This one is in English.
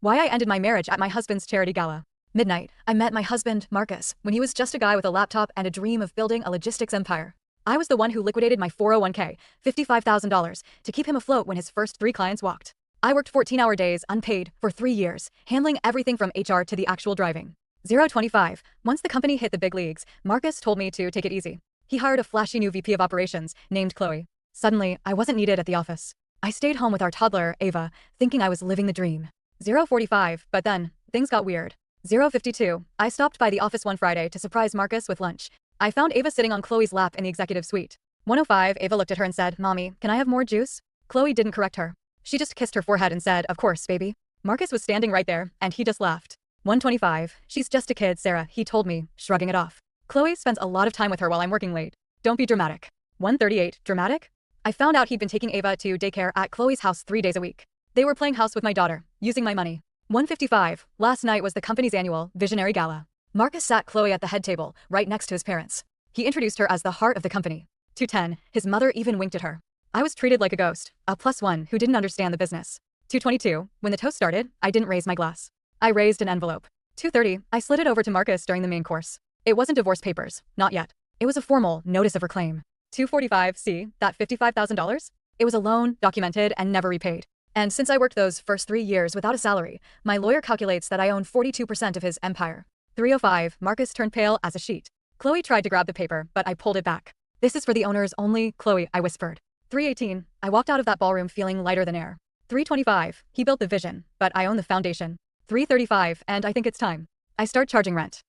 Why I ended my marriage at my husband's charity gala. Midnight, I met my husband, Marcus, when he was just a guy with a laptop and a dream of building a logistics empire. I was the one who liquidated my 401k, $55,000, to keep him afloat when his first 3 clients walked. I worked 14-hour days, unpaid, for 3 years, handling everything from HR to the actual driving. 025. Once the company hit the big leagues, Marcus told me to take it easy. He hired a flashy new VP of operations, named Chloe. Suddenly, I wasn't needed at the office. I stayed home with our toddler, Ava, thinking I was living the dream. 045, but then, things got weird. 052, I stopped by the office one Friday to surprise Marcus with lunch. I found Ava sitting on Chloe's lap in the executive suite. 105, Ava looked at her and said, "Mommy, can I have more juice?" Chloe didn't correct her. She just kissed her forehead and said, "Of course, baby." Marcus was standing right there, and he just laughed. 125, "She's just a kid, Sarah," he told me, shrugging it off. "Chloe spends a lot of time with her while I'm working late. Don't be dramatic." 138, dramatic? I found out he'd been taking Ava to daycare at Chloe's house 3 days a week. They were playing house with my daughter, using my money. 155, last night was the company's annual Visionary Gala. Marcus sat Chloe at the head table, right next to his parents. He introduced her as the heart of the company. 210, his mother even winked at her. I was treated like a ghost, a +1 who didn't understand the business. 222, when the toast started, I didn't raise my glass. I raised an envelope. 230, I slid it over to Marcus during the main course. It wasn't divorce papers, not yet. It was a formal notice of reclaim. 245, see, that $55,000? It was a loan, documented, and never repaid. And since I worked those first 3 years without a salary, my lawyer calculates that I own 42% of his empire. 305, Marcus turned pale as a sheet. Chloe tried to grab the paper, but I pulled it back. "This is for the owners only, Chloe," I whispered. 318, I walked out of that ballroom feeling lighter than air. 325, he built the vision, but I own the foundation. 335, and I think it's time. I start charging rent.